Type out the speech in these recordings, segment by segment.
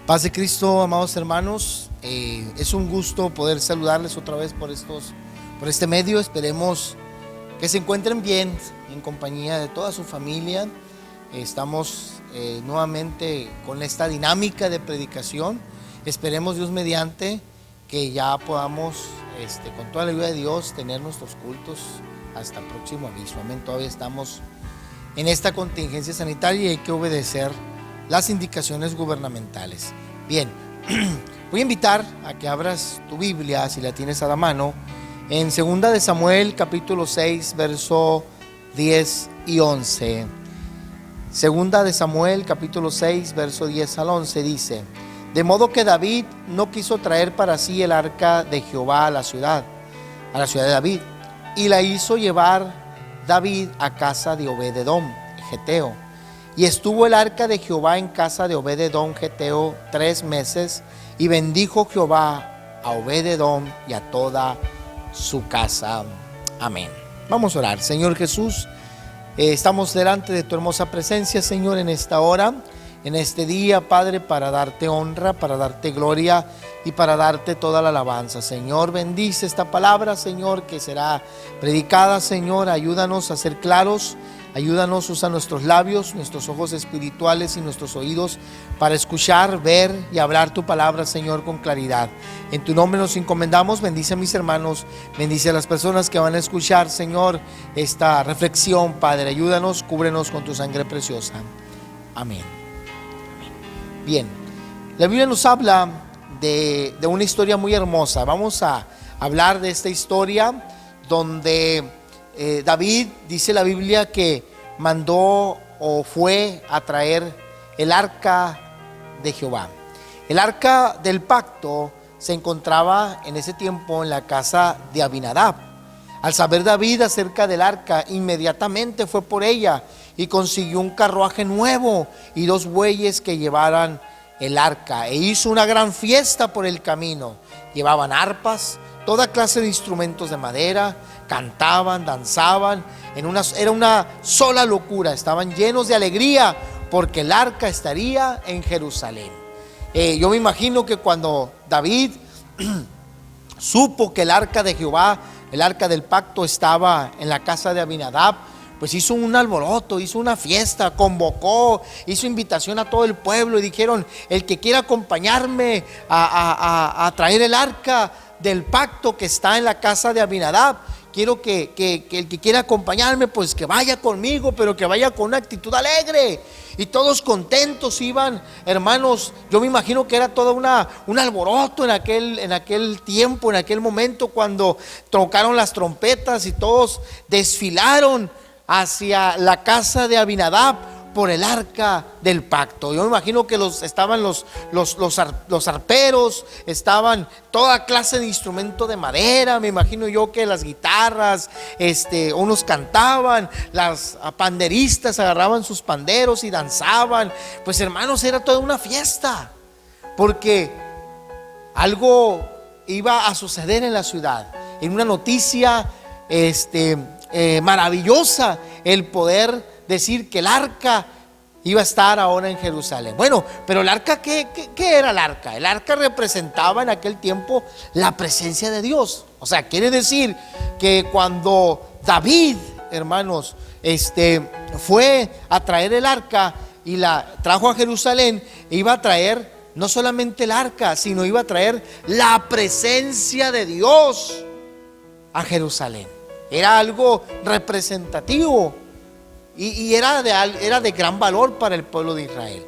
Paz de Cristo, amados hermanos. Es un gusto poder saludarles otra vez por este medio. Esperemos que se encuentren bien en compañía de toda su familia. Estamos nuevamente con esta dinámica de predicación. Esperemos, Dios mediante, que ya podamos, con toda la ayuda de Dios, tener nuestros cultos hasta el próximo aviso. Amén. Todavía estamos en esta contingencia sanitaria y hay que obedecer las indicaciones gubernamentales. Bien, voy a invitar a que abras tu Biblia, si la tienes a la mano, en 2 de Samuel, capítulo 6, verso 10 y 11. 2 de Samuel, capítulo 6, verso 10 al 11, dice: de modo que David no quiso traer para sí el arca de Jehová a la ciudad de David, y la hizo llevar David a casa de Obed-edom, geteo. Y estuvo el arca de Jehová en casa de Obed-edom, geteo, 3 meses, y bendijo Jehová a Obed-edom y a toda su casa. Amén. Vamos a orar. Señor Jesús, estamos delante de tu hermosa presencia, Señor, en esta hora, en este día, Padre, para darte honra, para darte gloria y para darte toda la alabanza. Señor, bendice esta palabra, Señor, que será predicada. Señor, ayúdanos a ser claros. Ayúdanos, usa nuestros labios, nuestros ojos espirituales y nuestros oídos para escuchar, ver y hablar tu palabra, Señor, con claridad. En tu nombre nos encomendamos. Bendice a mis hermanos, bendice a las personas que van a escuchar, Señor, esta reflexión, Padre. Ayúdanos, cúbrenos con tu sangre preciosa. Amén. Bien, la Biblia nos habla de una historia muy hermosa. Vamos a hablar de esta historia donde David, dice la Biblia, que mandó o fue a traer el arca de Jehová. El arca del pacto se encontraba en ese tiempo en la casa de Abinadab. Al saber David acerca del arca, inmediatamente fue por ella y consiguió un carruaje nuevo y 2 bueyes que llevaran el arca, e hizo una gran fiesta por el camino. Llevaban arpas, toda clase de instrumentos de madera, cantaban, danzaban, era una sola locura. Estaban llenos de alegría porque el arca estaría en Jerusalén. Yo me imagino que cuando David supo que el arca de Jehová, el arca del pacto, estaba en la casa de Abinadab, pues hizo un alboroto, hizo una fiesta, convocó, hizo invitación a todo el pueblo y dijeron: el que quiera acompañarme a traer el arca del pacto que está en la casa de Abinadab, quiero que el que quiera acompañarme, pues que vaya conmigo, pero que vaya con una actitud alegre. Y todos contentos iban, hermanos. Yo me imagino que era todo un alboroto en aquel tiempo, en aquel momento, cuando tocaron las trompetas y todos desfilaron hacia la casa de Abinadab por el arca del pacto. Yo me imagino que estaban los arperos, estaban toda clase de instrumento de madera. Me imagino yo que las guitarras, unos cantaban, las panderistas agarraban sus panderos y danzaban. Pues, hermanos, era toda una fiesta, porque algo iba a suceder en la ciudad. En una noticia maravillosa, el poder decir que el arca iba a estar ahora en Jerusalén. Bueno, pero el arca, ¿qué era el arca? El arca representaba en aquel tiempo la presencia de Dios. O sea, quiere decir que cuando David, hermanos, fue a traer el arca y la trajo a Jerusalén, iba a traer no solamente el arca, sino iba a traer la presencia de Dios a Jerusalén. Era algo representativo y era de gran valor para el pueblo de Israel.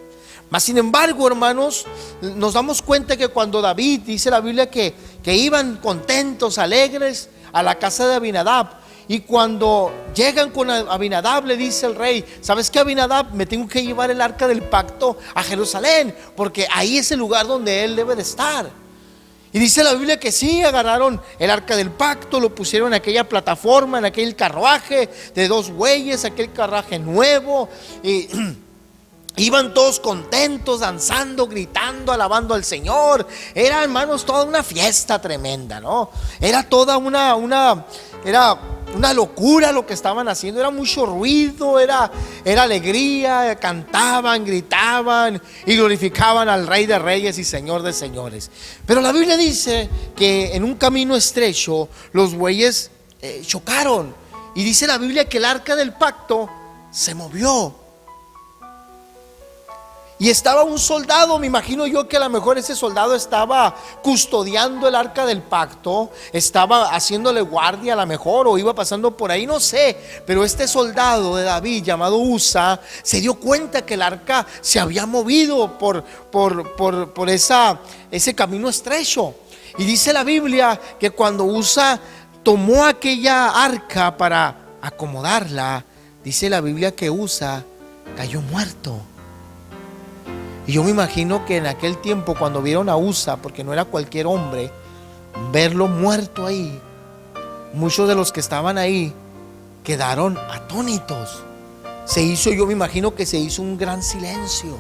Mas, sin embargo, hermanos, nos damos cuenta que cuando David, dice la Biblia, que iban contentos, alegres a la casa de Abinadab, y cuando llegan con Abinadab, le dice el rey: ¿sabes qué, Abinadab? Me tengo que llevar el arca del pacto a Jerusalén, porque ahí es el lugar donde él debe de estar. Y dice la Biblia que sí, agarraron el arca del pacto, lo pusieron en aquella plataforma, en aquel carruaje de 2 bueyes, aquel carruaje nuevo, y iban todos contentos, danzando, gritando, alabando al Señor. Era, hermanos, toda una fiesta tremenda, ¿no? Era toda era una locura lo que estaban haciendo. Era mucho ruido, era alegría, cantaban, gritaban y glorificaban al Rey de Reyes y Señor de Señores. Pero la Biblia dice que en un camino estrecho los bueyes chocaron, y dice la Biblia que el arca del pacto se movió. Y estaba un soldado, me imagino yo que a lo mejor ese soldado estaba custodiando el arca del pacto, estaba haciéndole guardia a lo mejor, o iba pasando por ahí, no sé. Pero este soldado de David llamado Usa se dio cuenta que el arca se había movido por ese camino estrecho. Y dice la Biblia que cuando Usa tomó aquella arca para acomodarla, dice la Biblia que Usa cayó muerto. Y yo me imagino que en aquel tiempo, cuando vieron a Usa, porque no era cualquier hombre, verlo muerto ahí, muchos de los que estaban ahí quedaron atónitos. Yo me imagino que se hizo un gran silencio.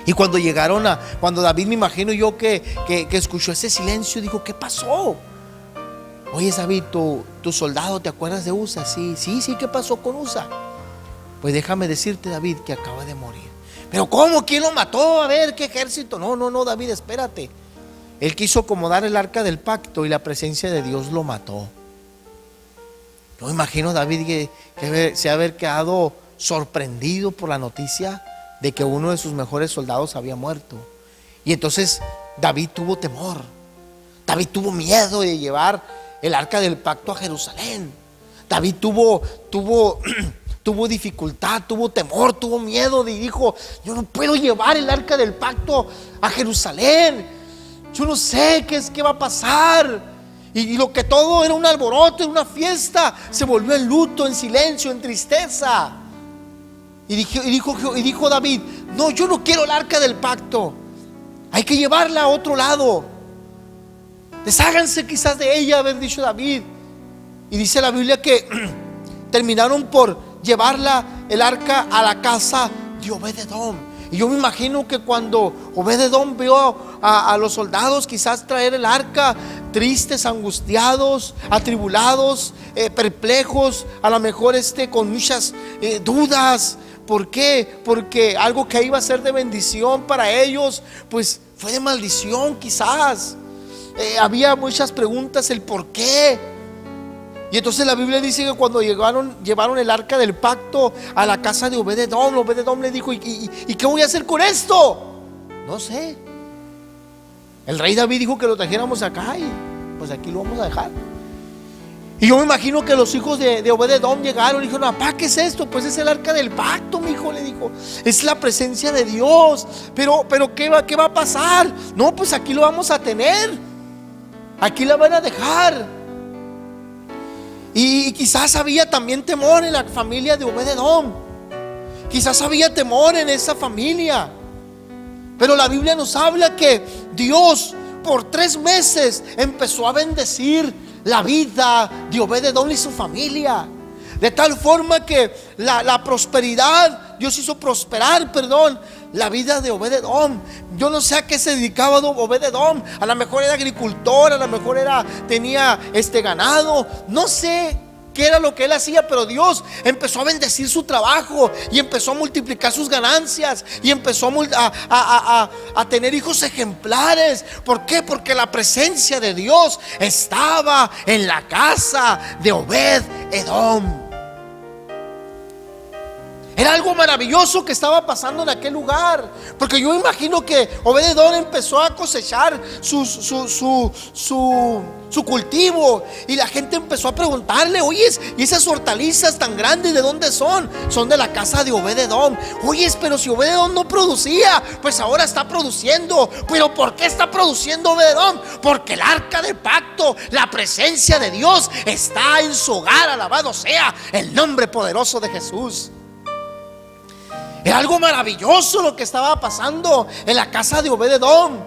Y cuando cuando David, me imagino yo que escuchó ese silencio, dijo: ¿qué pasó? Oye, David, tu soldado, ¿te acuerdas de Usa? Sí, ¿qué pasó con Usa? Pues déjame decirte, David, que acaba de morir. ¿Pero cómo? ¿Quién lo mató? A ver, ¿qué ejército? No, David, espérate. Él quiso acomodar el arca del pacto y la presencia de Dios lo mató. Yo me imagino a David que se haber quedado sorprendido por la noticia de que uno de sus mejores soldados había muerto. Y entonces David tuvo temor. David tuvo miedo de llevar el arca del pacto a Jerusalén. David tuvo dificultad, tuvo temor, tuvo miedo, y dijo: yo no puedo llevar el arca del pacto a Jerusalén. Yo no sé qué va a pasar. Y lo que todo era un alboroto, una fiesta, se volvió en luto, en silencio, en tristeza. Y dijo David: no, yo no quiero el arca del pacto. Hay que llevarla a otro lado. Desháganse quizás de ella, haber dicho David. Y dice la Biblia que terminaron por llevarla, el arca, a la casa de Obed-edom. Y yo me imagino que cuando Obed-edom vio a los soldados quizás traer el arca, tristes, angustiados, atribulados, perplejos, a lo mejor con muchas dudas. ¿Por qué? Porque algo que iba a ser de bendición para ellos, pues fue de maldición quizás. Había muchas preguntas, el por qué. Y entonces la Biblia dice que cuando llevaron el arca del pacto a la casa de Obed-edom, Obed-edom le dijo: ¿y qué voy a hacer con esto? No sé. El rey David dijo que lo trajéramos acá, y pues aquí lo vamos a dejar. Y yo me imagino que los hijos de Obed-edom llegaron y dijeron: papá, ¿qué es esto? Pues es el arca del pacto, mi hijo, le dijo. Es la presencia de Dios. Pero ¿qué va a pasar? No, pues aquí lo vamos a tener. Aquí la van a dejar. Y quizás había también temor en la familia de Obed-edom. Quizás había temor en esa familia. Pero la Biblia nos habla que Dios por 3 meses empezó a bendecir la vida de Obed-edom y su familia. De tal forma que la prosperidad, Dios hizo prosperar, la vida de Obed-edom. Yo no sé a qué se dedicaba Obed-edom. A lo mejor era agricultor, a lo mejor tenía ganado. No sé qué era lo que él hacía, pero Dios empezó a bendecir su trabajo y empezó a multiplicar sus ganancias y empezó a tener hijos ejemplares. ¿Por qué? Porque la presencia de Dios estaba en la casa de Obed-edom. Era algo maravilloso que estaba pasando en aquel lugar, porque yo imagino que Obed-edom empezó a cosechar su cultivo, y la gente empezó a preguntarle: oye, ¿y esas hortalizas tan grandes de dónde son? Son de la casa de Obed-edom. Oye, pero si Obed-edom no producía, pues ahora está produciendo. ¿Pero por qué está produciendo Obed-edom? Porque el arca del pacto, la presencia de Dios, está en su hogar. Alabado sea el nombre poderoso de Jesús. Era algo maravilloso lo que estaba pasando en la casa de Obed-edom.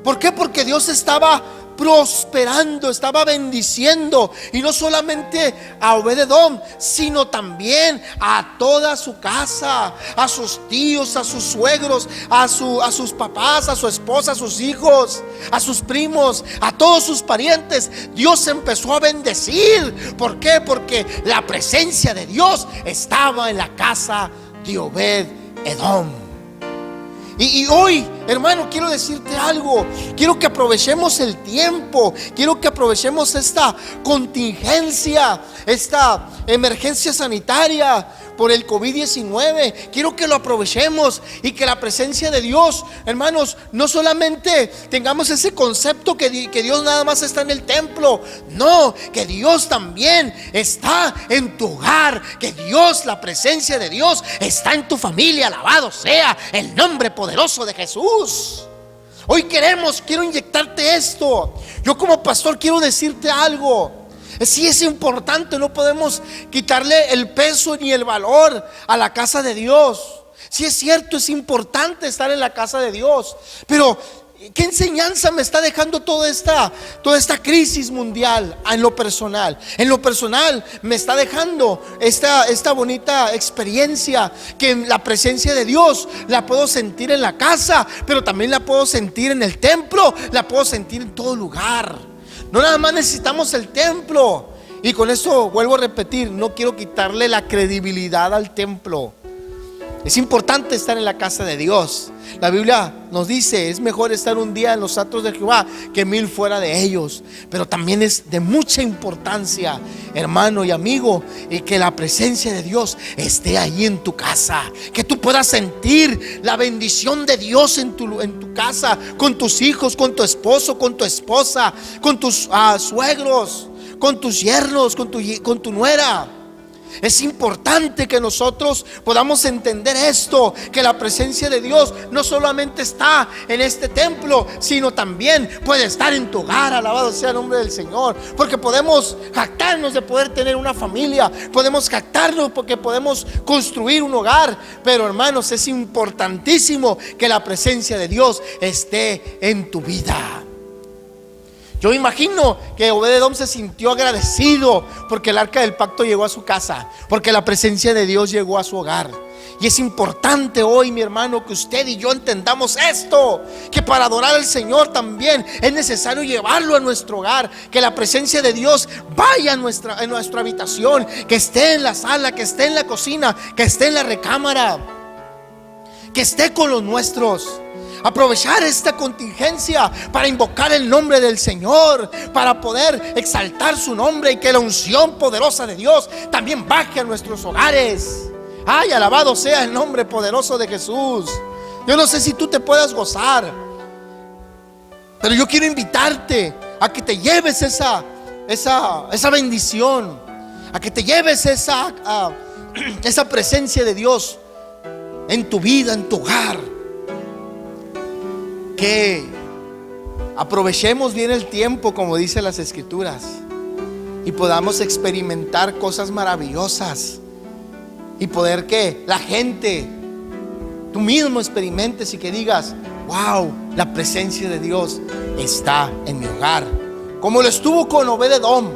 ¿Por qué? Porque Dios estaba prosperando, estaba bendiciendo, y no solamente a Obed-edom, sino también a toda su casa, a sus tíos, a sus suegros, a sus papás, a su esposa, a sus hijos, a sus primos, a todos sus parientes. Dios empezó a bendecir. ¿Por qué? Porque la presencia de Dios estaba en la casa de Obed-edom. Y hoy, hermano, quiero decirte algo. Quiero que aprovechemos el tiempo. Quiero que aprovechemos esta contingencia, esta emergencia sanitaria por el COVID-19. Quiero que lo aprovechemos y que la presencia de Dios, hermanos, no solamente tengamos ese concepto que Dios nada más está en el templo. No, que Dios también está en tu hogar. Que Dios, la presencia de Dios está en tu familia. Alabado sea el nombre poderoso de Jesús. Hoy quiero inyectarte esto. Yo como pastor quiero decirte algo. Sí, es importante, no podemos quitarle el peso ni el valor a la casa de Dios. Sí, es cierto, es importante estar en la casa de Dios, pero ¿qué enseñanza me está dejando toda esta crisis mundial en lo personal? En lo personal me está dejando esta bonita experiencia, que la presencia de Dios la puedo sentir en la casa, pero también la puedo sentir en el templo, la puedo sentir en todo lugar. No nada más necesitamos el templo. Y con eso vuelvo a repetir, no quiero quitarle la credibilidad al templo. Es importante estar en la casa de Dios. La Biblia nos dice: es mejor estar un día en los atrios de Jehová que 1000 fuera de ellos. Pero también es de mucha importancia, hermano y amigo, y que la presencia de Dios esté ahí en tu casa. Que tú puedas sentir la bendición de Dios en tu casa, con tus hijos, con tu esposo, con tu esposa, con tus suegros, con tus yernos, con tu nuera. Es importante que nosotros podamos entender esto, que la presencia de Dios no solamente está en este templo, sino también puede estar en tu hogar. Alabado sea el nombre del Señor. Porque podemos jactarnos de poder tener una familia, podemos jactarnos porque podemos construir un hogar, pero hermanos, es importantísimo que la presencia de Dios esté en tu vida. Yo imagino que Obed-edom se sintió agradecido porque el arca del pacto llegó a su casa, porque la presencia de Dios llegó a su hogar. Y es importante hoy, mi hermano, que usted y yo entendamos esto, que para adorar al Señor también es necesario llevarlo a nuestro hogar, que la presencia de Dios vaya en nuestra habitación, que esté en la sala, que esté en la cocina, que esté en la recámara, que esté con los nuestros. Aprovechar esta contingencia para invocar el nombre del Señor, para poder exaltar su nombre, y que la unción poderosa de Dios también baje a nuestros hogares. Ay, alabado sea el nombre poderoso de Jesús. Yo no sé si tú te puedas gozar, pero yo quiero invitarte a que te lleves esa bendición, a que te lleves esa presencia de Dios en tu vida, en tu hogar. Que aprovechemos bien el tiempo, como dice las Escrituras, y podamos experimentar cosas maravillosas, y poder que la gente, tú mismo experimentes y que digas: wow, la presencia de Dios está en mi hogar, como lo estuvo con Obed-edom,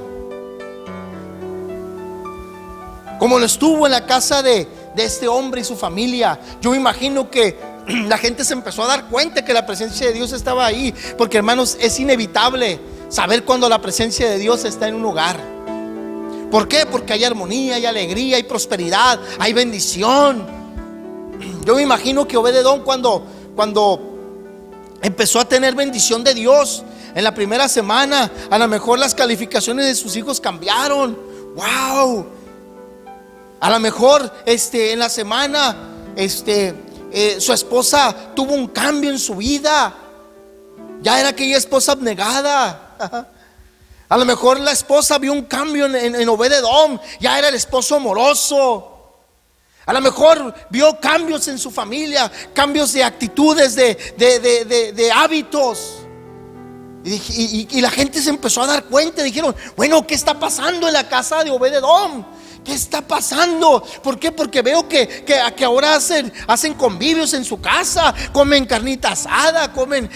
como lo estuvo en la casa de este hombre y su familia. Yo me imagino que la gente se empezó a dar cuenta que la presencia de Dios estaba ahí, porque hermanos, es inevitable saber cuando la presencia de Dios está en un hogar. ¿Por qué? Porque hay armonía, hay alegría, hay prosperidad, hay bendición. Yo me imagino que Obed-edom, cuando empezó a tener bendición de Dios en la primera semana, a lo mejor las calificaciones de sus hijos cambiaron. ¡Wow! A lo mejor en la semana su esposa tuvo un cambio en su vida. Ya era aquella esposa abnegada. A lo mejor la esposa vio un cambio en Obed-edom. Ya era el esposo amoroso. A lo mejor vio cambios en su familia, cambios de actitudes, de hábitos. Y la gente se empezó a dar cuenta. Dijeron: bueno, ¿qué está pasando en la casa de Obed-edom? ¿Qué está pasando? ¿Por qué? Porque veo que ahora hacen convivios en su casa, comen carnita asada,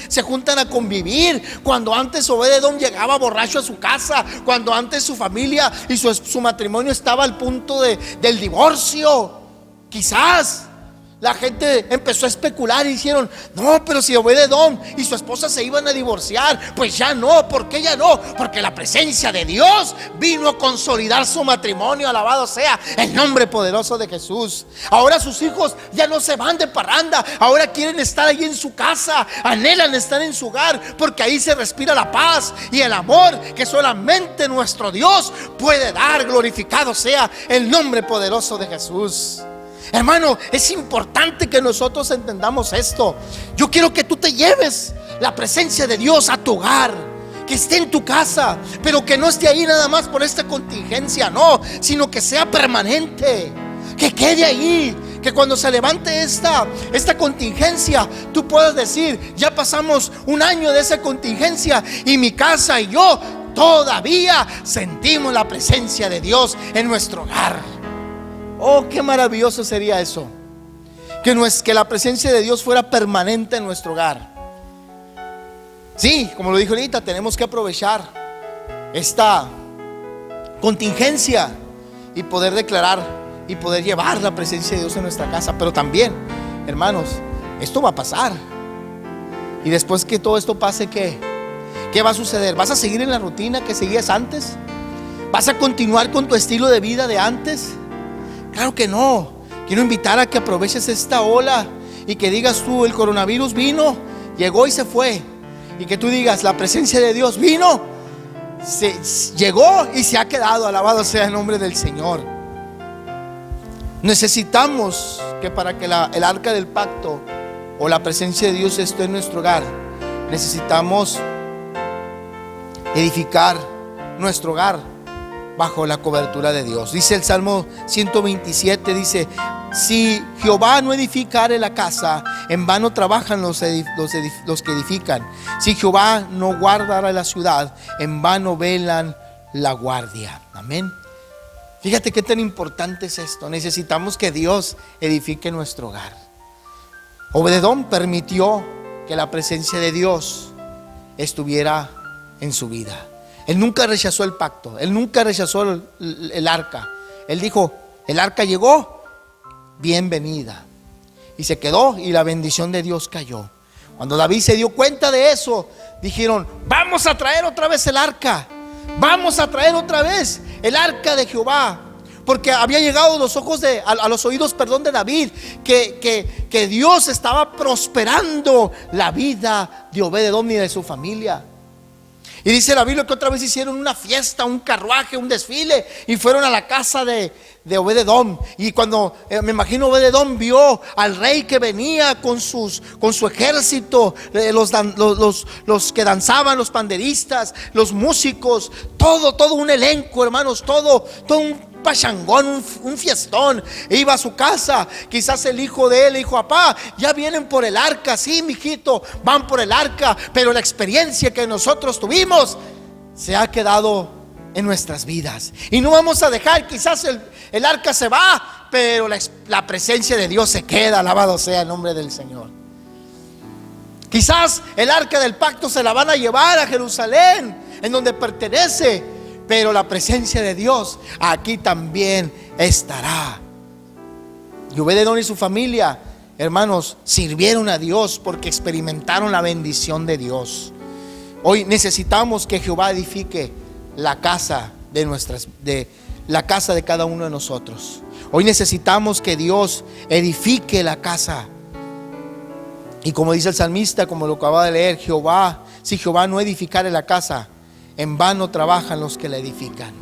se juntan a convivir. Cuando antes Obed-Edom llegaba borracho a su casa, cuando antes su familia y su matrimonio estaba al punto del divorcio. Quizás la gente empezó a especular y dijeron: no, pero si Obed-Edom y su esposa se iban a divorciar, pues ya no. ¿Por qué ya no? Porque la presencia de Dios vino a consolidar su matrimonio. Alabado sea el nombre poderoso de Jesús. Ahora sus hijos ya no se van de parranda, ahora quieren estar ahí en su casa, anhelan estar en su hogar, porque ahí se respira la paz y el amor que solamente nuestro Dios puede dar. Glorificado sea el nombre poderoso de Jesús. Hermano, es importante que nosotros entendamos esto. Yo quiero que tú te lleves la presencia de Dios a tu hogar, que esté en tu casa, pero que no esté ahí nada más por esta contingencia, no, sino que sea permanente, que quede ahí, que cuando se levante esta contingencia, tú puedas decir: ya pasamos un año de esa contingencia y mi casa y yo todavía sentimos la presencia de Dios en nuestro hogar. Oh, qué maravilloso sería eso, que la presencia de Dios fuera permanente en nuestro hogar. Sí, como lo dije ahorita, tenemos que aprovechar esta contingencia y poder declarar y poder llevar la presencia de Dios en nuestra casa. Pero también, hermanos, esto va a pasar. Y después que todo esto pase, ¿qué va a suceder? ¿Vas a seguir en la rutina que seguías antes? ¿Vas a continuar con tu estilo de vida de antes? Claro que no. Quiero invitar a que aproveches esta ola y que digas tú: el coronavirus vino, llegó y se fue. Y que tú digas: la presencia de Dios vino, llegó y se ha quedado. Alabado sea el nombre del Señor. Necesitamos que para que el arca del pacto o la presencia de Dios esté en nuestro hogar, necesitamos edificar nuestro hogar bajo la cobertura de Dios. Dice el Salmo 127, dice: si Jehová no edificare la casa, en vano trabajan los que edifican. Si Jehová no guardara la ciudad, en vano velan la guardia. Amén. Fíjate qué tan importante es esto. Necesitamos que Dios edifique nuestro hogar. Obed-Edom permitió que la presencia de Dios estuviera en su vida. Él nunca rechazó el pacto, él nunca rechazó el arca. Él dijo: el arca llegó, bienvenida. Y se quedó y la bendición de Dios cayó. Cuando David se dio cuenta de eso, dijeron: vamos a traer otra vez el arca, vamos a traer otra vez el arca de Jehová. Porque había llegado a los oídos de David que Dios estaba prosperando la vida de Obed-Edom y de su familia. Y dice la Biblia que otra vez hicieron una fiesta, un carruaje, un desfile, y fueron a la casa de Obed-Edom. Y cuando me imagino Obed-Edom vio al rey que venía con su ejército, los que danzaban, los panderistas, los músicos, todo un elenco, hermanos, todo un pachangón, un fiestón. E iba a su casa. Quizás el hijo de él le dijo: papá, ya vienen por el arca. Sí, mijito, van por el arca, pero la experiencia que nosotros tuvimos se ha quedado en nuestras vidas. Y no vamos a dejar, quizás el arca se va, pero la presencia de Dios se queda. Alabado sea el nombre del Señor. Quizás el arca del pacto se la van a llevar a Jerusalén, en donde pertenece, pero la presencia de Dios aquí también estará. Y Obed-Edom y su familia, hermanos, sirvieron a Dios porque experimentaron la bendición de Dios. Hoy necesitamos que Jehová edifique la casa de cada uno de nosotros. Hoy necesitamos que Dios edifique la casa. Y como dice el salmista, como lo acaba de leer, si Jehová no edificare la casa, en vano trabajan los que la edifican.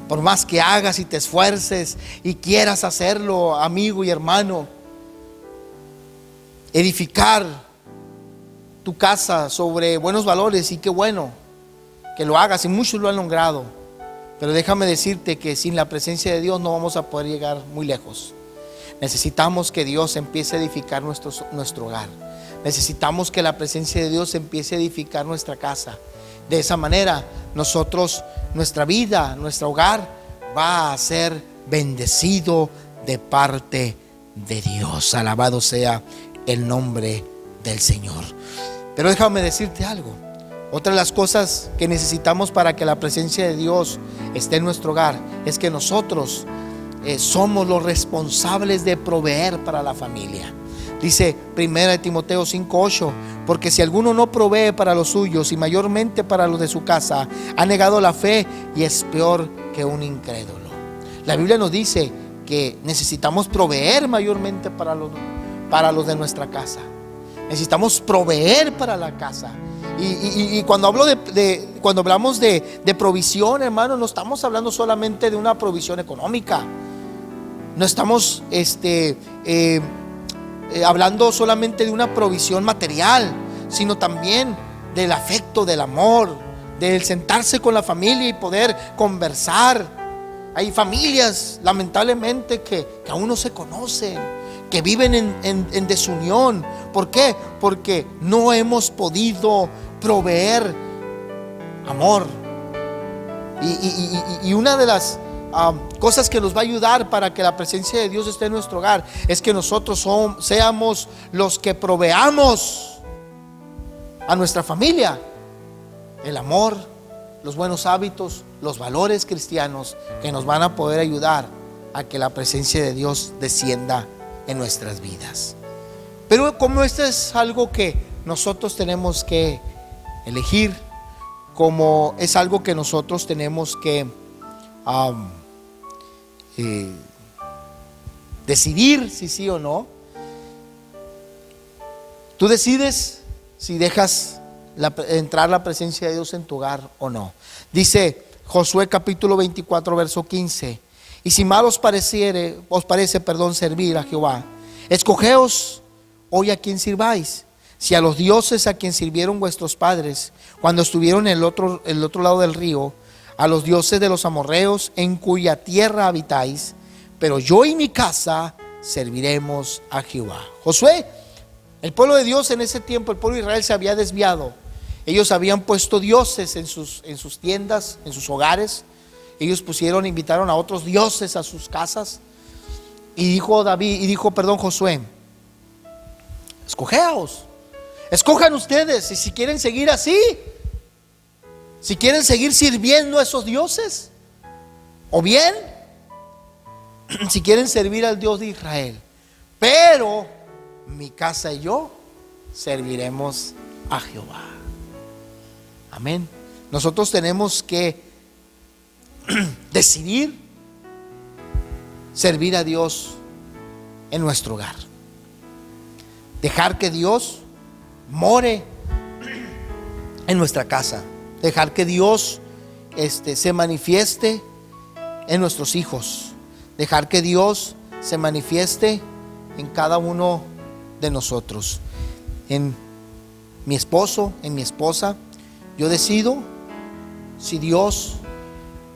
Por más que hagas y te esfuerces y quieras hacerlo, amigo y hermano, edificar tu casa sobre buenos valores, y qué bueno que lo hagas, y muchos lo han logrado. Pero déjame decirte que sin la presencia de Dios no vamos a poder llegar muy lejos. Necesitamos que Dios empiece a edificar nuestro hogar. Necesitamos que la presencia de Dios empiece a edificar nuestra casa. De esa manera nuestra vida, nuestro hogar va a ser bendecido de parte de Dios. Alabado sea el nombre del Señor. Pero déjame decirte algo. Otra de las cosas que necesitamos para que la presencia de Dios esté en nuestro hogar es que nosotros somos los responsables de proveer para la familia. Dice 1 Timoteo 5:8: porque si alguno no provee para los suyos y mayormente para los de su casa, ha negado la fe y es peor que un incrédulo. La Biblia nos dice que necesitamos proveer mayormente para los de nuestra casa. Necesitamos proveer para la casa. Y cuando cuando hablamos de provisión, hermano, no estamos hablando solamente de una provisión económica. No estamos hablando solamente de una provisión material, sino también del afecto, del amor, del sentarse con la familia y poder conversar. Hay familias, lamentablemente, que aún no se conocen, que viven en desunión. ¿Por qué? Porque no hemos podido proveer amor. Y una de las cosas que nos va a ayudar para que la presencia de Dios esté en nuestro hogar es que nosotros seamos los que proveamos a nuestra familia el amor, los buenos hábitos, los valores cristianos que nos van a poder ayudar a que la presencia de Dios descienda en nuestras vidas. Pero como esto es algo que nosotros tenemos que elegir, como es algo que nosotros tenemos que decidir si sí o no, tú decides si dejas entrar la presencia de Dios en tu hogar o no. Dice Josué capítulo 24 verso 15: y si mal os parece servir a Jehová, escogeos hoy a quien sirváis, si a los dioses a quien sirvieron vuestros padres cuando estuvieron en el otro lado del río, a los dioses de los amorreos en cuya tierra habitáis, pero yo y mi casa serviremos a Jehová. Josué, el pueblo de Dios en ese tiempo, el pueblo de Israel se había desviado. Ellos habían puesto dioses en sus tiendas, en sus hogares. Ellos invitaron a otros dioses a sus casas. Y dijo Josué: escojan ustedes, y si quieren seguir así, si quieren seguir sirviendo a esos dioses, o bien si quieren servir al Dios de Israel. Pero mi casa y yo serviremos a Jehová. Amén. Nosotros tenemos que decidir servir a Dios en nuestro hogar. Dejar que Dios more en nuestra casa. Dejar que Dios se manifieste en nuestros hijos. Dejar que Dios se manifieste en cada uno de nosotros. En mi esposo, en mi esposa. Yo decido si Dios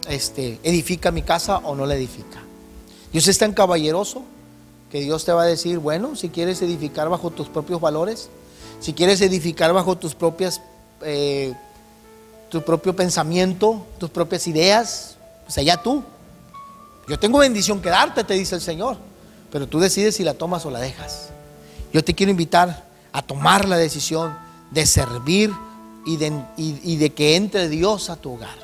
edifica mi casa o no la edifica. Dios es tan caballeroso que Dios te va a decir: bueno, si quieres edificar bajo tus propios valores, si quieres edificar bajo tu propio pensamiento, tus propias ideas, pues allá tú. Yo tengo bendición que darte, te dice el Señor, pero tú decides si la tomas o la dejas. Yo te quiero invitar a tomar la decisión de servir y de que entre Dios a tu hogar.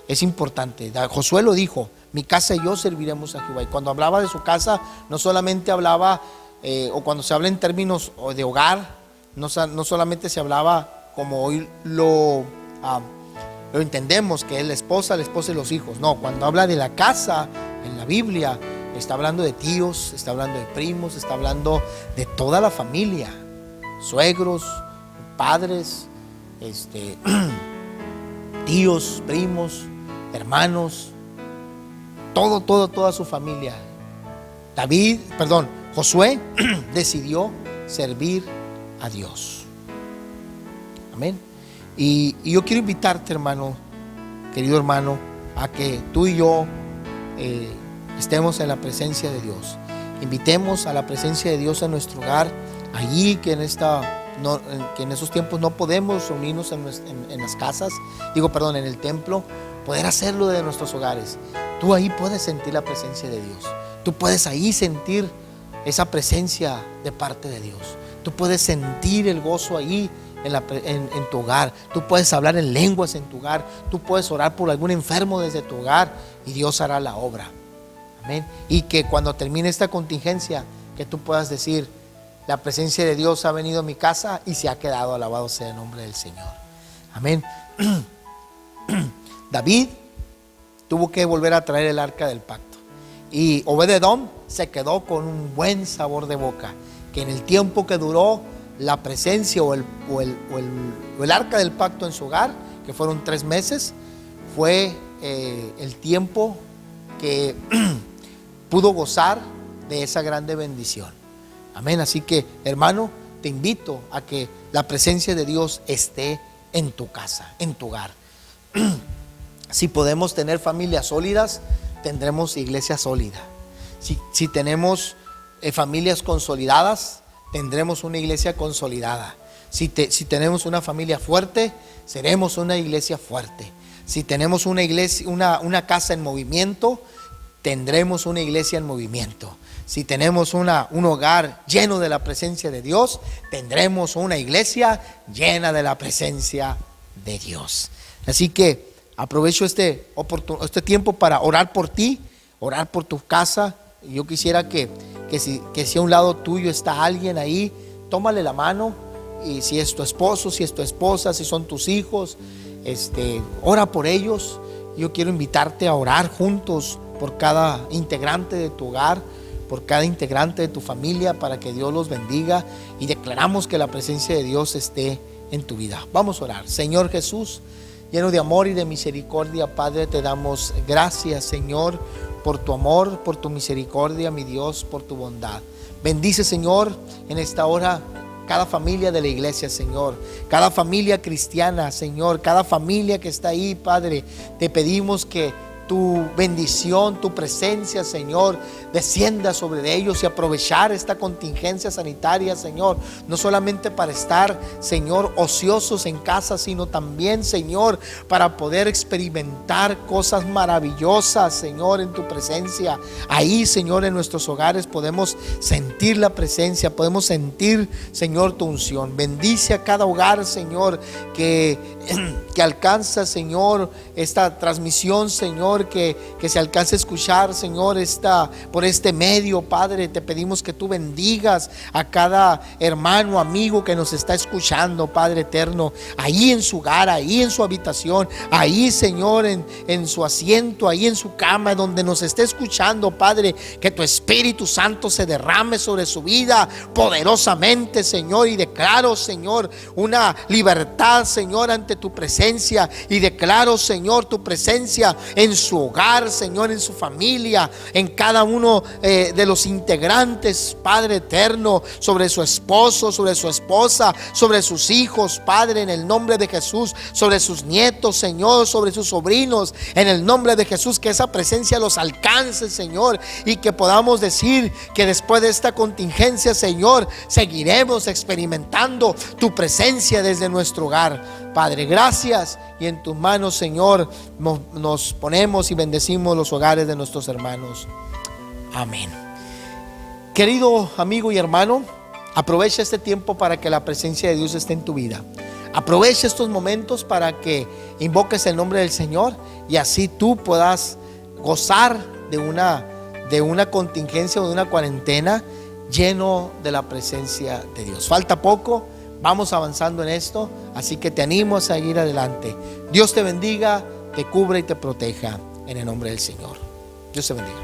Es importante. Josué lo dijo: mi casa y yo serviremos a Jehová. Y cuando hablaba de su casa, no solamente hablaba, o cuando se habla en términos de hogar, no solamente se hablaba como hoy lo entendemos, que es la esposa y los hijos. No, cuando habla de la casa en la Biblia, está hablando de tíos, está hablando de primos, está hablando de toda la familia, suegros, padres, tíos, primos, hermanos, toda su familia. Josué decidió servir a Dios. Amén. Y yo quiero invitarte, hermano, querido hermano, a que tú y yo estemos en la presencia de Dios. Invitemos a la presencia de Dios en nuestro hogar, allí que en esos tiempos no podemos reunirnos en las casas, en el templo, poder hacerlo de nuestros hogares. tú ahí puedes sentir la presencia de Dios. Tú puedes ahí sentir esa presencia de parte de Dios. Tú puedes sentir el gozo ahí en tu hogar. Tú puedes hablar en lenguas en tu hogar. Tú puedes orar por algún enfermo desde tu hogar y Dios hará la obra. Amén. Y que cuando termine esta contingencia, que tú puedas decir: la presencia de Dios ha venido a mi casa y se ha quedado. Alabado sea el nombre del Señor. Amén. David tuvo que volver a traer el arca del pacto, y Obed-Edom se quedó con un buen sabor de boca, que en el tiempo que duró la presencia o el arca del pacto en su hogar, que fueron 3 meses, fue el tiempo que pudo gozar de esa grande bendición. Amén. Así que, hermano, te invito a que la presencia de Dios esté en tu casa, en tu hogar. Si podemos tener familias sólidas, tendremos iglesia sólida. Si tenemos familias consolidadas, tendremos una iglesia consolidada. Si tenemos una familia fuerte, seremos una iglesia fuerte. Si tenemos una iglesia, una casa en movimiento, tendremos una iglesia en movimiento. Si tenemos un hogar lleno de la presencia de Dios, tendremos una iglesia llena de la presencia de Dios. Así que aprovecho este tiempo para orar por ti, orar por tu casa. Yo quisiera que si a un lado tuyo está alguien ahí, tómale la mano, y si es tu esposo, si es tu esposa, si son tus hijos, ora por ellos. Yo quiero invitarte a orar juntos por cada integrante de tu hogar, por cada integrante de tu familia, para que Dios los bendiga, y declaramos que la presencia de Dios esté en tu vida. Vamos a orar. Señor Jesús, lleno de amor y de misericordia, Padre, te damos gracias, Señor, por tu amor, por tu misericordia, mi Dios, por tu bondad. Bendice, Señor, en esta hora cada familia de la iglesia, Señor, cada familia cristiana, Señor, cada familia que está ahí, Padre. Te pedimos que tu bendición, tu presencia, Señor, descienda sobre ellos, y aprovechar esta contingencia sanitaria, Señor, no solamente para estar, Señor, ociosos en casa, sino también, Señor, para poder experimentar cosas maravillosas, Señor, en tu presencia. Ahí, Señor, en nuestros hogares podemos sentir la presencia, podemos sentir, Señor, tu unción. Bendice a cada hogar, Señor, que alcanza, Señor, esta transmisión, Señor, que se alcance a escuchar, Señor, por este medio, Padre. Te pedimos que tú bendigas a cada hermano, amigo que nos está escuchando, Padre eterno, ahí en su hogar, ahí en su habitación, ahí, Señor, en su asiento, ahí en su cama, donde nos esté escuchando, Padre. Que tu Espíritu Santo se derrame sobre su vida poderosamente, Señor, y declaro, Señor, una libertad, Señor, ante tu presencia, y declaro, Señor, tu presencia en su hogar, Señor, en su familia, en cada uno de los integrantes, Padre eterno, sobre su esposo, sobre su esposa, sobre sus hijos, Padre, en el nombre de Jesús, sobre sus nietos, Señor, sobre sus sobrinos, en el nombre de Jesús. Que esa presencia los alcance, Señor, y que podamos decir que después de esta contingencia, Señor, seguiremos experimentando tu presencia desde nuestro hogar. Padre, gracias, y en tus manos, Señor, nos ponemos y bendecimos los hogares de nuestros hermanos. Amén. Querido amigo y hermano, aprovecha este tiempo para que la presencia de Dios esté en tu vida. Aprovecha estos momentos para que invoques el nombre del Señor, y así tú puedas gozar de una contingencia o de una cuarentena lleno de la presencia de Dios. Falta poco. Vamos avanzando en esto, así que te animo a seguir adelante. Dios te bendiga, te cubra y te proteja en el nombre del Señor. Dios te bendiga.